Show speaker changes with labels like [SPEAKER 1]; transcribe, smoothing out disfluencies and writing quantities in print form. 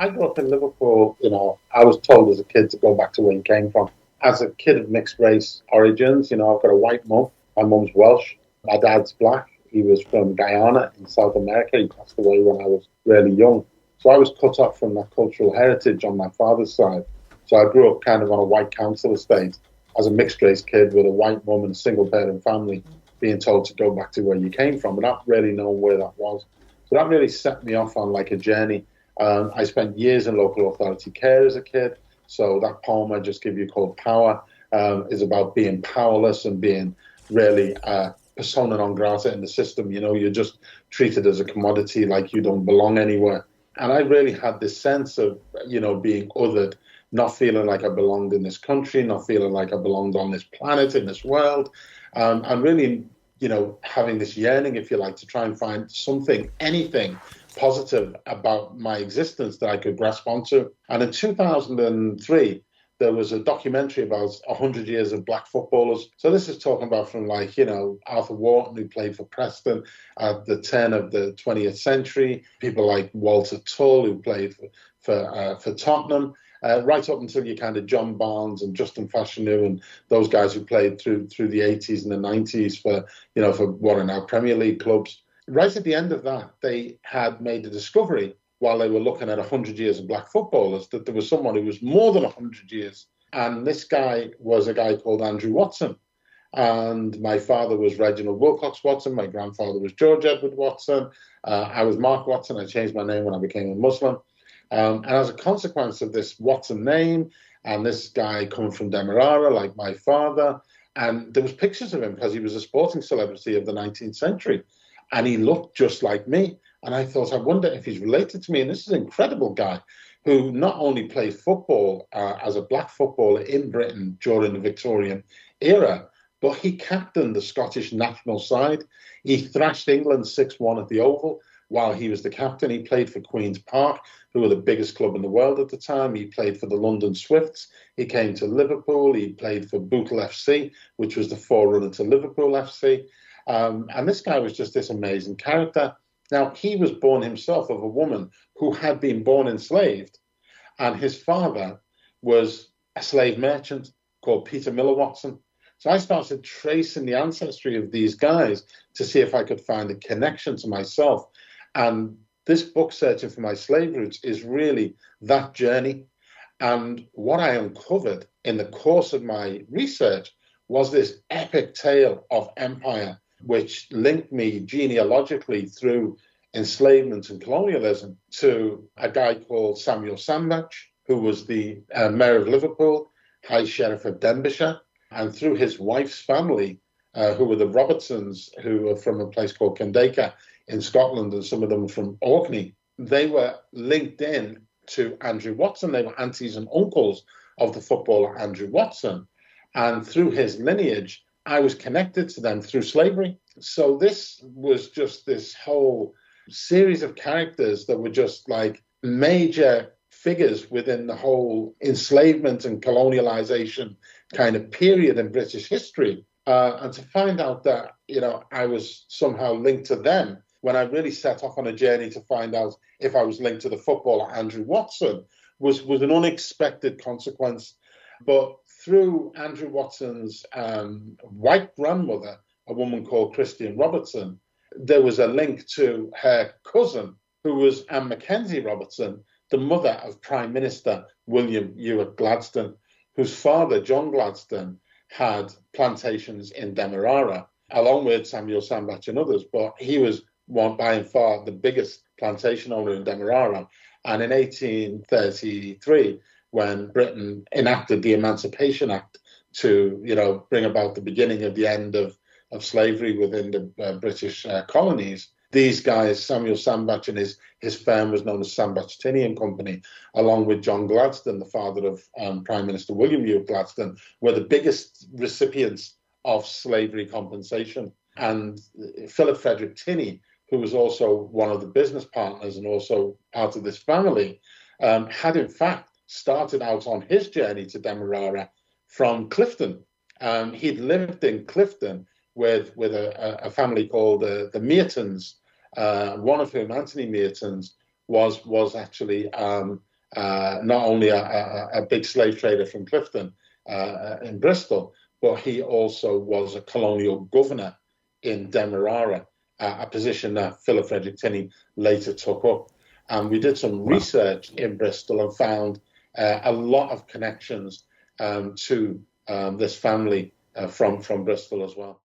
[SPEAKER 1] I grew up in Liverpool. I was told as a kid to go back to where you came from. As a kid of mixed race origins, I've got a white mum. My mum's Welsh. My dad's black. He was from Guyana in South America. He passed away when I was really young. So I was cut off from that cultural heritage on my father's side. So I grew up kind of on a white council estate as a mixed race kid with a white mum and a single parent family, being told to go back to where you came from, and not really knowing where that was. So that really set me off on like a journey. I spent years in local authority care as a kid. So that poem I just give you called Power is about being powerless and being really persona non grata in the system. You're just treated as a commodity, like you don't belong anywhere. And I really had this sense of, being othered, not feeling like I belonged in this country, not feeling like I belonged on this planet, in this world. And really, having this yearning, if you like, to try and find something, anything positive about my existence that I could grasp onto. And in 2003, there was a documentary about 100 years of black footballers. So this is talking about from Arthur Wharton, who played for Preston at the turn of the 20th century, people like Walter Tull, who played for Tottenham, right up until you kind of John Barnes and Justin Fashanu and those guys who played through the 80s and the 90s for what are now Premier League clubs. Right at the end of that, they had made the discovery, while they were looking at 100 years of black footballers, that there was someone who was more than 100 years. And this guy was a guy called Andrew Watson. And my father was Reginald Wilcox Watson. My grandfather was George Edward Watson. I was Mark Watson. I changed my name when I became a Muslim. And as a consequence of this Watson name, and this guy coming from Demerara, like my father, and there was pictures of him because he was a sporting celebrity of the 19th century. And he looked just like me. And I thought, I wonder if he's related to me. And this is an incredible guy who not only played football as a black footballer in Britain during the Victorian era, but he captained the Scottish national side. He thrashed England 6-1 at the Oval while he was the captain. He played for Queen's Park, who were the biggest club in the world at the time. He played for the London Swifts. He came to Liverpool. He played for Bootle FC, which was the forerunner to Liverpool FC. And this guy was just this amazing character. Now, he was born himself of a woman who had been born enslaved, and his father was a slave merchant called Peter Miller Watson. So I started tracing the ancestry of these guys to see if I could find a connection to myself. And this book, Searching for My Slave Roots, is really that journey. And what I uncovered in the course of my research was this epic tale of empire, which linked me genealogically through enslavement and colonialism to a guy called Samuel Sambach, who was the mayor of Liverpool, High Sheriff of Denbighshire, and through his wife's family, who were the Robertsons, who were from a place called Kendaka in Scotland, and some of them from Orkney. They were linked in to Andrew Watson. They were aunties and uncles of the footballer Andrew Watson. And through his lineage, I was connected to them through slavery. So this was just this whole series of characters that were just like major figures within the whole enslavement and colonialization kind of period in British history. And to find out that, I was somehow linked to them when I really set off on a journey to find out if I was linked to the footballer Andrew Watson was an unexpected consequence. But through Andrew Watson's white grandmother, a woman called Christian Robertson, there was a link to her cousin, who was Anne Mackenzie Robertson, the mother of Prime Minister William Ewart Gladstone, whose father, John Gladstone, had plantations in Demerara, along with Samuel Sambach and others. But he was by and far the biggest plantation owner in Demerara. And in 1833, when Britain enacted the Emancipation Act to, bring about the beginning of the end of slavery within the British colonies, these guys, Samuel Sambach and his firm was known as Sambach Tinney and Company, along with John Gladstone, the father of Prime Minister William Ewart Gladstone, were the biggest recipients of slavery compensation. And Philip Frederick Tinney, who was also one of the business partners and also part of this family, had in fact started out on his journey to Demerara from Clifton. He'd lived in Clifton with a family called the Mertons, one of whom, Anthony Mertons, was actually not only a big slave trader from Clifton in Bristol, but he also was a colonial governor in Demerara, a position that Philip Frederick Tinney later took up. And we did some research in Bristol and found a lot of connections to this family from Bristol as well.